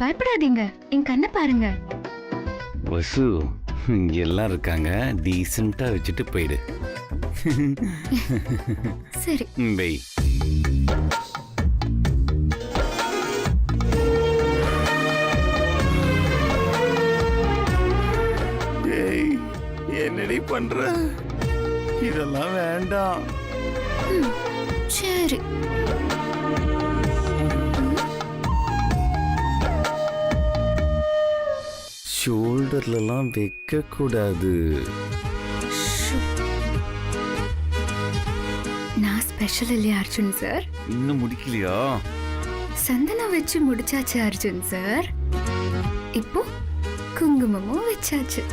பயப்படாதீங்க, என் கண்ணை பாருங்க. வசு, இங்க எல்லாம் இருக்காங்க, டீசெண்டா வச்சுட்டு போயிடு. சரி. பை. என்னடி பண்ற? இதெல்லாம் வேண்டாம். சரி. ஷோல்டர்லாம் வைக்க கூடாது. நான் ஸ்பெஷல் இல்லையா அர்ஜுன் சார்? இன்னும் முடிக்கலையா? சந்தனம் வச்சு முடிச்சாச்சு அர்ஜுன் சார். இப்போ குங்குமமும் வச்சாச்சு.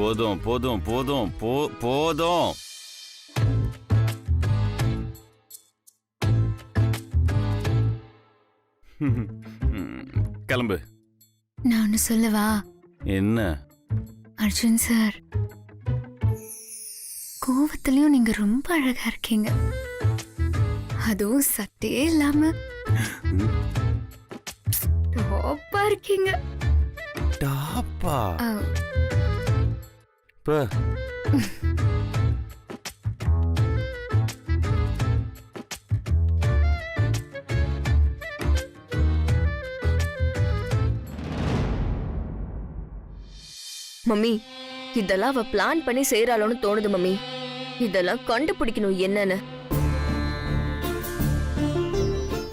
போதும் போதும் போதும் போதும். கிளம்பு. நான் ஒன்னு சொல்லவா? என்ன? அர்ஜுன் சார், கோவத்திலயும் நீங்க ரொம்ப அழகா இருக்கீங்க. அதுவும் சட்டையே இல்லாம டாப்பா இருக்கீங்க. டாப்பா? ஆ, பா. மம்மி, இதெல்லாம் அவ பிளான் பண்ணி செய்யறாளோன்னு தோணுது மம்மி. இதெல்லாம் கண்டுபிடிக்கணும் என்னன்னு.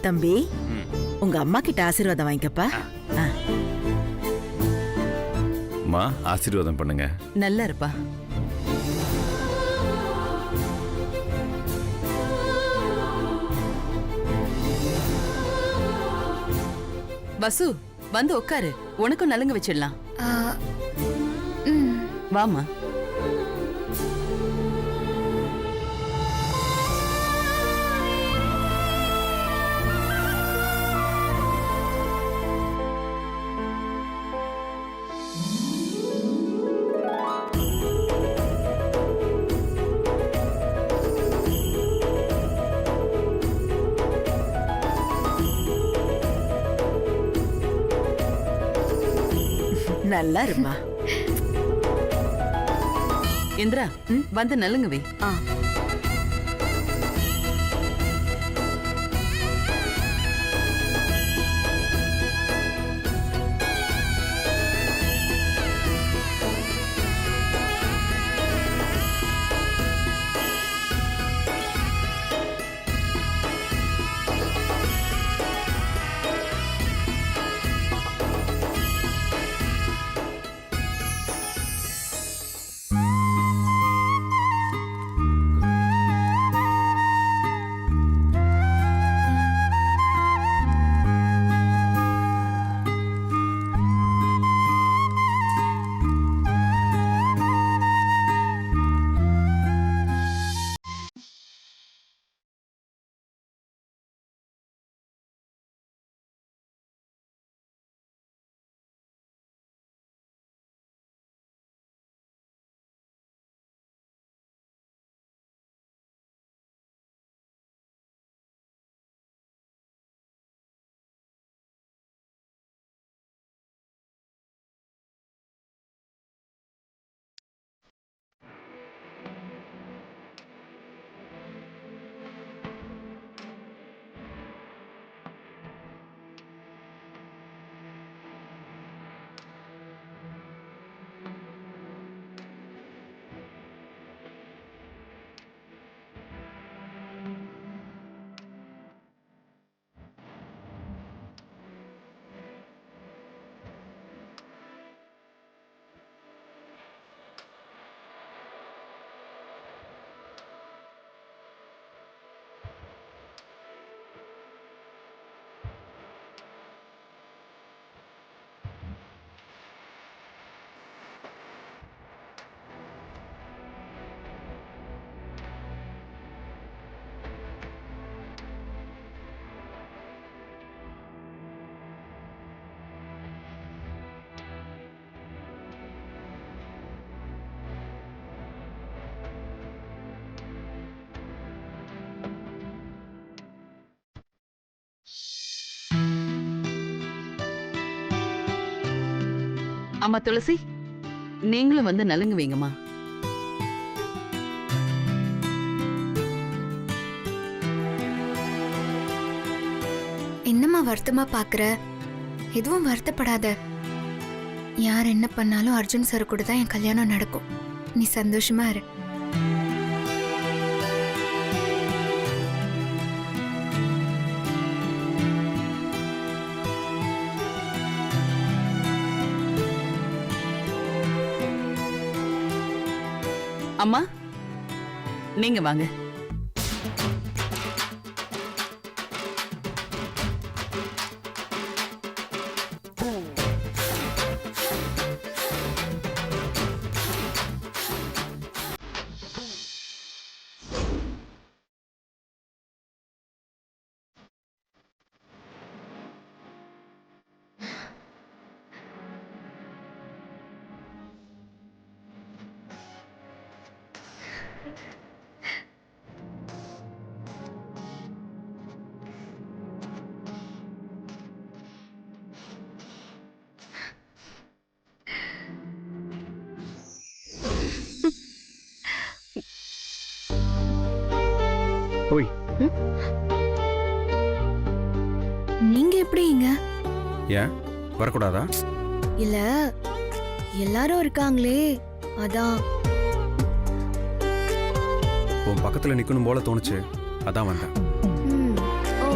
தம்பி, உங்க அம்மா கிட்ட ஆசீர்வாதம் வாங்கிக்கப்பா. அம்மா, ஆசீர்வாதம் பண்ணுங்க. நல்லா இருப்பா. வசு, வந்து உட்காரு, உனக்கும் நலுங்க வச்சிடலாம். ஆ, ம். வாமா. நல்லா இருமா. இந்திரா, வந்து நலுங்க வை. அம்மா துளசி, நீங்களும் வந்து நலுங்கு வைங்கம்மா. என்னம்மா வருத்தமா பாக்குற? எதுவும் வருத்தப்படாத. யார் என்ன பண்ணாலும் அர்ஜுன் சார் கூட தான் என் கல்யாணம் நடக்கும். நீ சந்தோஷமா இரு. அம்மா நீங்க வாங்க. ஓய், நீங்க எப்படி இங்க? ஏன் வரக்கூடாதா? இல்ல எல்லாரும் இருக்காங்களே அதான். உன் பக்கத்துல நிக்கணும் போல தோணுச்சு, அதான் வந்தேன். ஓ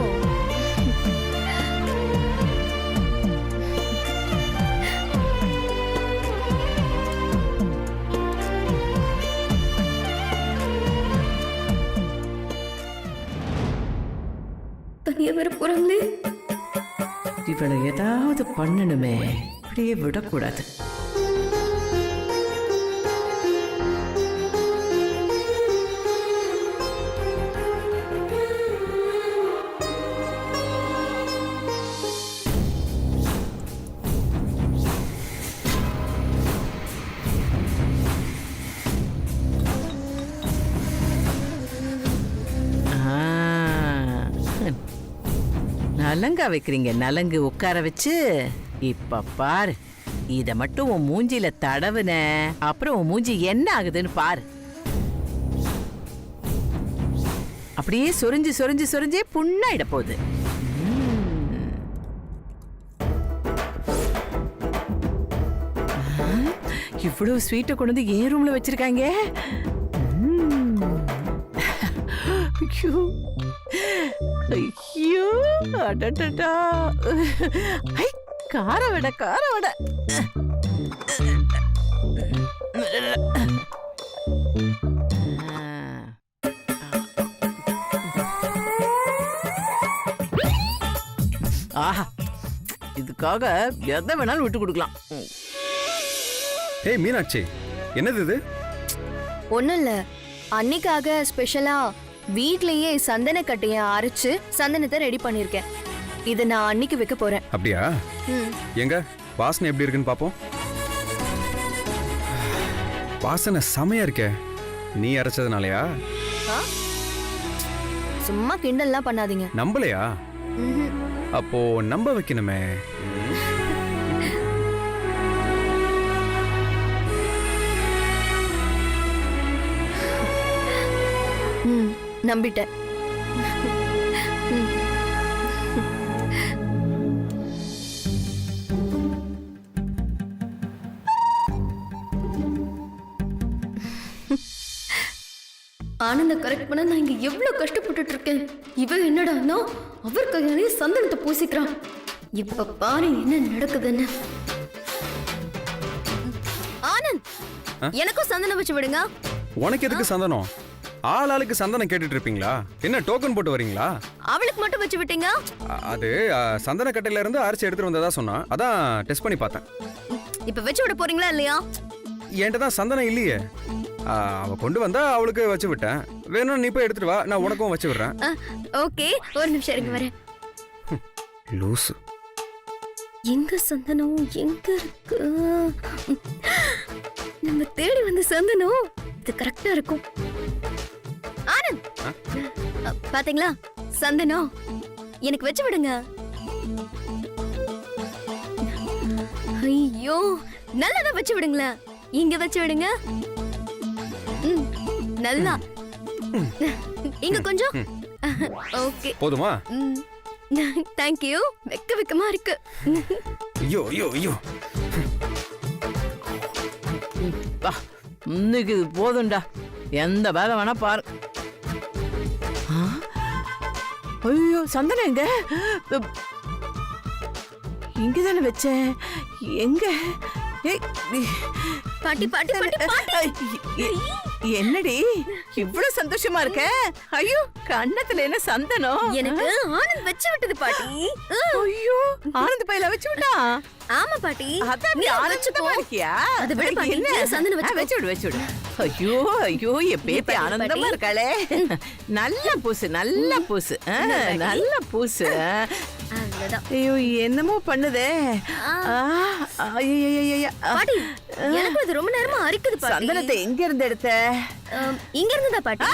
தனியா வர போறாங்களே. இவளை ஏதாவது பண்ணணுமே, இப்படியே விடக்கூடாது. நலங்கா வைக்கிறீங்க, நலங்கு உட்கார வச்சு. இப்ப பாரு, இத மட்டும் உன் மூஞ்சில தடவுன அப்புறம் உன் மூஞ்சி என்ன ஆகுதுன்னு பாரு. அப்படியே சொரிஞ்சு சொரிஞ்சு சொரிஞ்சே புண்ணாயிட போகுது. இவ்வளவு ஸ்வீட்டை கொண்டு வந்து ஏன் ரூம்ல வச்சிருக்காங்க? ஐயோ ஐயோ, அடடடா. ஐ, கார வடை, கார வடை. ஆஹா, இதுக்காக எதை வேணாலும் விட்டு கொடுக்கலாம். ஏய் மீனாட்சி, என்னது இது? ஒண்ணும் இல்ல, அன்னைக்காக ஸ்பெஷலா வீட்லயே சந்தன கட்டைய அரைச்சு சந்தனத்தை ரெடி பண்ணிருக்கேன். இத நான் அன்னைக்கு வைக்க போறேன். அப்படியா? எங்க வாசனை எப்படி இருக்குன்னு பாப்போம். வாசனை செமையா இருக்கே. நீ அரைச்சதுனாலயா? சும்மா கிண்டல்லாம் பண்ணாதீங்க. நம்பலையா? அப்போ நம்ப வைக்கணுமே. நம்பிட்டேன். ஆனந்த கரெக்ட் பண்ண நான் இங்க எவ்வளவு கஷ்டப்பட்டுட்டு இருக்கேன். இவ என்னடான்னா அவர் கையாலேயே சந்தனத்தை பூசிக்கிறான். இப்ப பாரு என்ன நடக்குதுன்னு. ஆனந்த், எனக்கும் சந்தனம் வச்சு விடுங்க. உனக்கு எதுக்கு சந்தனம்? ஆளுக்கு சந்தனம் கேட்டுட்டு இருப்பீங்களா? என்ன டோக்கன் போட்டு வரீங்களா? அவளுக்கு மட்டும் வச்சு விட்டீங்க? அது சந்தன கட்டையில இருந்து அரைச்சு எடுத்துட்டு வந்ததா சொன்னா, அதான் டெஸ்ட் பண்ணி பார்த்தேன். இப்ப வச்சு விட போறீங்களா இல்லையா? என்கிட்ட தான் சந்தனம் இல்லையே. அவ கொண்டு வந்தா அவளுக்கு வச்சு விட்டேன். வேணும் நீ போய் எடுத்துட்டு வா, நான் உனக்கும் வச்சு விடுறேன். ஓகே, ஒரு நிமிஷம் இருங்க வரேன். லூசு. எங்க சந்தனம் எங்க இருக்கு? நம்ம தேடி வந்த சந்தனம் இது கரெக்டா இருக்கும். ஆனந்த், பாத்தீங்களா சந்தனம்? எனக்கு வச்சு விடுங்க. ஐயோ நல்லா வச்சு விடுங்களேன். இங்க வச்சு விடுங்க. நல்லா. இங்க கொஞ்சம். ஓகே. போதுமா? Thank you. வெக்கமா இருக்கு. ஐயோ ஐயோ ஐயோ. பா, இன்னைக்கு இது போதும்டா. எந்த வேலை வேணா பாரு. ஐயோ சந்தனம் எங்க? இங்கதானே வச்சேன். எங்க? பாட்டி பாட்டி பாட்டி பாட்டி. என்னடி இவ்வளவு சந்தோஷமா இருக்க? ஐயோ கண்ணத்துல என்ன சந்தனம்? எனக்கு ஆனந்த் வச்சு விட்டது பாட்டி. ஐயோ ஆனந்த் பையில வச்சு விட்டா? ஆமா பாட்டி. அதான் நீ ஆனந்தமா இருக்கியா? அது விட பாட்டி, என்ன சந்தனம் வச்சு விடு வச்சு விடு. ஐயோ ஐயோ என் பேத்தி ஆனந்தமா இருக்காளே. நல்ல பூசு நல்ல பூசு நல்ல பூசு. அவ்வளவுதான். ஐயோ என்னமோ பண்ணுதே. பாட்டி எனக்கு இது ரொம்ப நேரமா அரிக்குது பாட்டி. சந்தனத்தை எங்க இருந்து எடுத்த? இங்க இருந்துதா பாட்டி?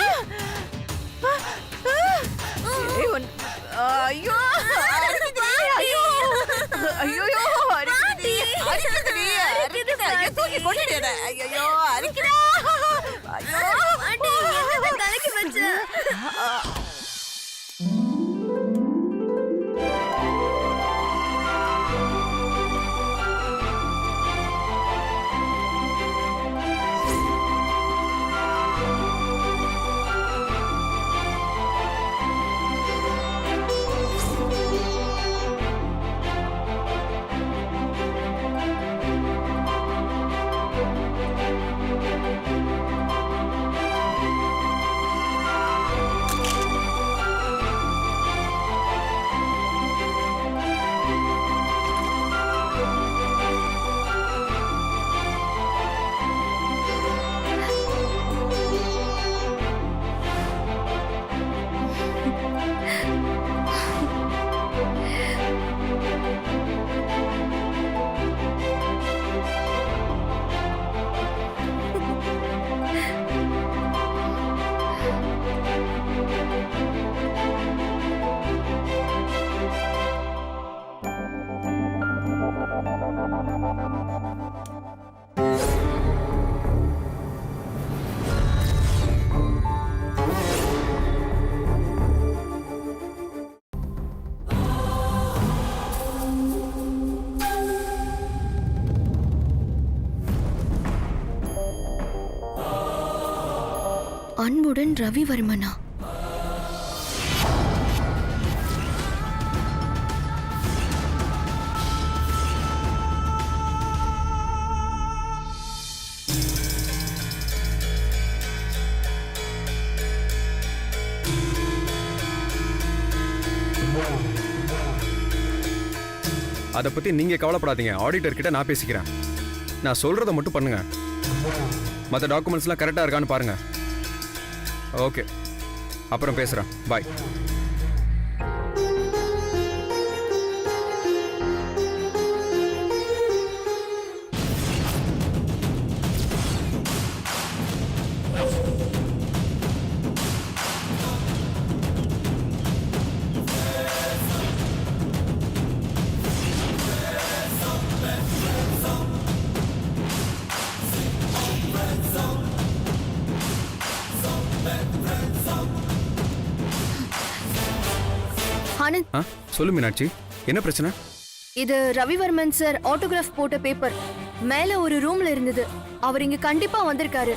ஐயோ ஐயோ ஐயோ தலைக்கு வச்ச. அன்புடன் ரவிவர்மனா? அதை பத்தி நீங்க கவலைப்படாதீங்க. ஆடிட்டர் கிட்ட நான் பேசிக்கிறேன். நான் சொல்றத மட்டும் பண்ணுங்க. மற்ற டாக்குமெண்ட்ஸ்லாம் கரெக்டா இருக்கான்னு பாருங்க. ஓகே, அப்புறம் பேசுறேன். பாய். ஆனந்த், சொல்லு மீனாட்சி, என்ன பிரச்சனை? இது ரவிவர்மன் சார் ஆட்டோகிராஃப் போட்ட பேப்பர். மேல ஒரு ரூம்ல இருந்தது. அவர் இங்க கண்டிப்பா வந்திருக்காரு.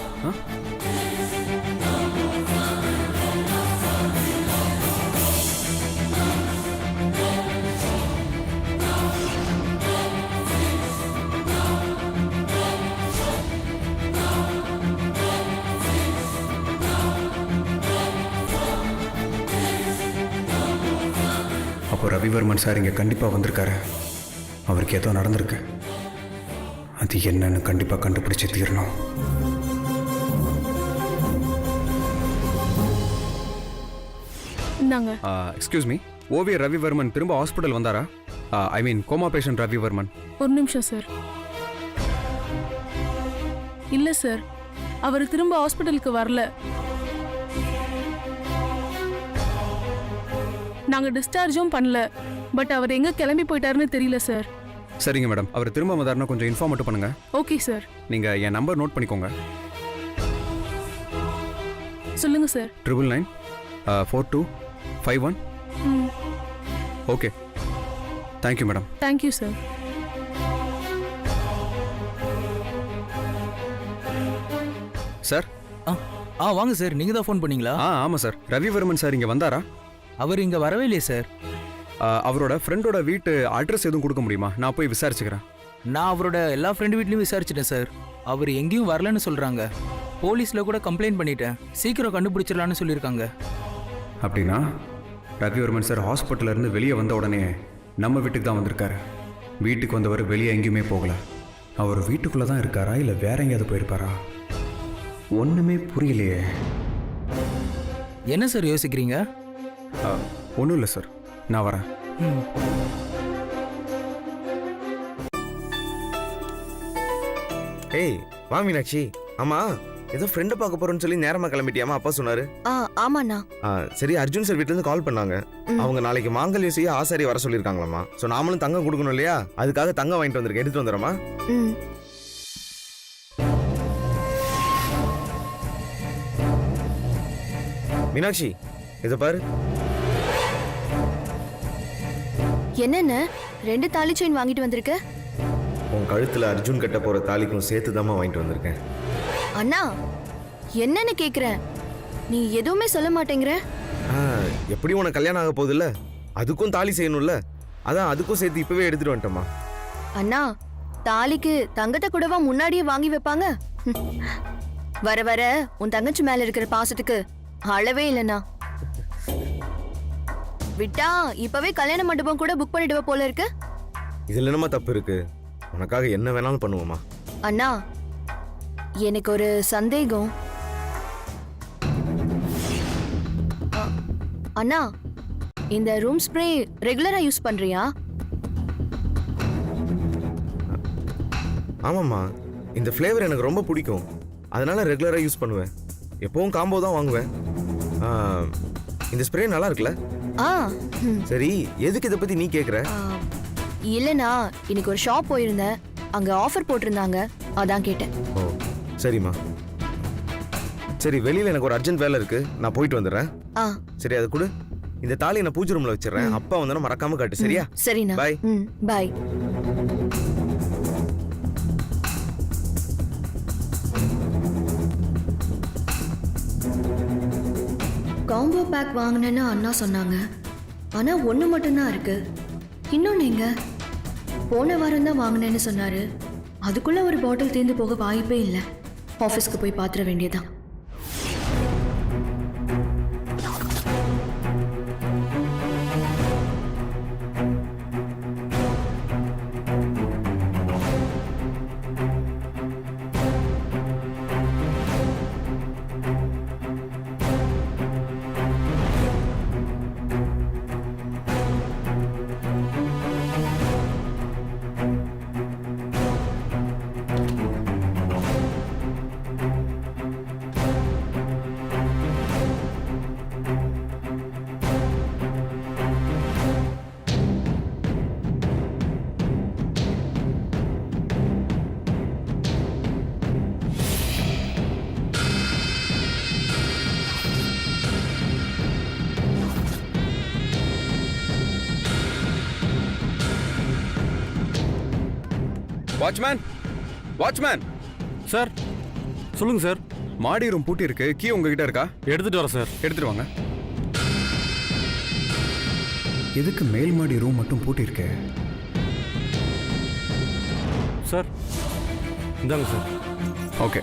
அப்போ ரவிவர்மன் சார் இங்கே கண்டிப்பாக வந்திருக்காரு. அவருக்கு ஏதோ நடந்திருக்கு. அது என்னன்னு கண்டிப்பாக கண்டுபிடிச்சு தீரணும். எக்ஸ்கியூஸ் மீ, ஓவியர் ரவிவர்மன் திரும்ப ஹாஸ்பிட்டல் வந்தாரா? ஐ மீன் கோமா பேஷண்ட் ரவிவர்மன். ஒரு நிமிஷம் சார். இல்ல சார், அவர் திரும்ப ஹாஸ்பிட்டலுக்கு வரல. நாங்க டிஸ்சார்ஜும் பண்ணல. பட் அவர் எங்க கிளம்பி போயிட்டாருன்னு தெரியல சார். சரிங்க மேடம், அவர் திரும்ப வந்தாருன்னா கொஞ்சம் இன்ஃபார்ம் மட்டும் பண்ணுங்க. Okay sir. நீங்கள் என் நம்பர் நோட் பண்ணிக்கோங்க. சொல்லுங்க sir. 99942551. Okay, thank you madam. Thank you sir. Sir. வாங்க சார், நீங்க தான் ஃபோன் பண்ணீங்களா? ஆமாம் சார். ரவிவர்மன் சார் இங்கே வந்தாரா? அவர் இங்க வரவே இல்லையே சார். அவரோட ஃப்ரெண்டோட வீட்டு அட்ரஸ் எதுவும் கொடுக்க முடியுமா? நான் போய் விசாரிச்சுக்கிறேன். நான் அவரோட எல்லா ஃப்ரெண்டு வீட்லையும் விசாரிச்சிட்டேன் சார். அவர் எங்கேயும் வரலன்னு சொல்றாங்க. போலீஸ்ல கூட கம்ப்ளைண்ட் பண்ணிட்டேன். சீக்கிரம் கண்டுபிடிச்சிடலான்னு சொல்லியிருக்காங்க. அப்படின்னா ரவிவர்மன் சார் ஹாஸ்பிட்டல்ல இருந்து வெளியே வந்த உடனே நம்ம வீட்டுக்கு தான் வந்திருக்காரு. வீட்டுக்கு வந்தவர் வெளியே எங்கேயுமே போகல. அவர் வீட்டுக்குள்ளே தான் இருக்காரா இல்லை வேற எங்கேயாவது போயிருப்பாரா? ஒன்றுமே புரியலையே. என்ன சார் யோசிக்கிறீங்க? ஒன்றும் இல்லை சார், நான் வரேன். ஏய் வா மீனாட்சி. ஆமா, ஏதோ ஃப்ரெண்டை பார்க்க போறோன்னு சொல்லி நேரமா கிளம்பிட்டியாமா? அப்பா சொன்னாரு. ஆமாண்ணா. சரி, அர்ஜுன் சார் வீட்ல இருந்து கால் பண்ணாங்க. அவங்க நாளைக்கு மாங்கல்யம் செய்ய ஆசாரி வர சொல்லியிருக்காங்களாமா. ஸோ நாமளும் தங்கம் கொடுக்கணும் இல்லையா? அதுக்காக தங்கம் வாங்கிட்டு வந்திருக்கேன். எடுத்துட்டு வந்துடுறமா? மீனாட்சி, இதை பாரு. என்னென்ன 2 தாலி செயின் வாங்கிட்டு வந்திருக்க? உன் கழுத்துல அர்ஜுன் கட்ட போற தாலிக்கும் சேர்த்து தாமா வாங்கிட்டு வந்திருக்கேன். அண்ணா, என்னன்னு கேக்குறேன், நீ எதுவுமே சொல்ல மாட்டேங்கிற. எப்படி உனக்கு கல்யாணம் ஆக போகுதுல்ல, அதுக்கும் தாலி செய்யணும்ல, அதான் அதுக்கும் சேர்த்து இப்பவே எடுத்துட்டு வந்துட்டோமா. அண்ணா, தாலிக்கு தங்கத்தை கூடவா முன்னாடியே வாங்கி வைப்பாங்க? வர வர உன் தங்கச்சி மேல இருக்கிற பாசத்துக்கு அளவே இல்லைண்ணா. விட்டா இப்பவே கல்யாண மண்டபம் கூட புக் பண்ணிடுவ போல இருக்கு. இதுல என்னமா தப்பு இருக்கு? உனக்காக என்ன வேணாலும் பண்ணுவோமா. அண்ணா, எனக்கு ஒரு சந்தேகம். அண்ணா, இந்த ரூம் ஸ்ப்ரே ரெகுலரா யூஸ் பண்றியா? ஆமாம்மா, இந்த ஃப்ளேவர் எனக்கு ரொம்ப பிடிக்கும். அதனால ரெகுலராக யூஸ் பண்ணுவேன். எப்பவும் காம்போ தான் வாங்குவேன். இந்த ஸ்ப்ரே நல்லா இருக்குல்ல? சரி, எதுக்கு இதை பற்றி நீ கேட்குற? இல்லைண்ணா, இன்னைக்கு ஒரு ஷாப் போயிருந்தேன். அங்கே ஆஃபர் போட்டிருந்தாங்க, அதான் கேட்டேன். ஓ சரிம்மா. சரி, வெளியில் எனக்கு ஒரு அர்ஜென்ட் வேலை இருக்கு, நான் போயிட்டு வந்துடுறேன். சரி, அது கொடு. இந்த தாலியை நான் பூஜை ரூமில் வச்சிடுறேன். அப்பா வந்தோன்னா மறக்காம காட்டு, சரியா? சரிண்ணா. பாய். பாய். காம்போ பேக் வாங்கினேன்னு அண்ணா சொன்னாங்க. ஆனால் ஒன்று மட்டும்தான் இருக்கு. இன்னொன்று எங்க? போன வாரம் தான் வாங்கினேன்னு சொன்னாரு. அதுக்குள்ள ஒரு பாட்டில் தீர்ந்து போக வாய்ப்பே இல்லை. ஆஃபீஸ்க்கு போய் பார்த்துட வேண்டியதான். Watchman, watchman. சார் சொல்லுங்க சார். மாடி ரூம் பூட்டி இருக்கு. கீ உங்ககிட்ட இருக்கா? எடுத்துட்டு வரேன் சார். எடுத்துட்டு வாங்க. எதுக்கு மேல் மாடி ரூம் மட்டும் பூட்டி இருக்கு? சார் இந்தாங்க சார். ஓகே.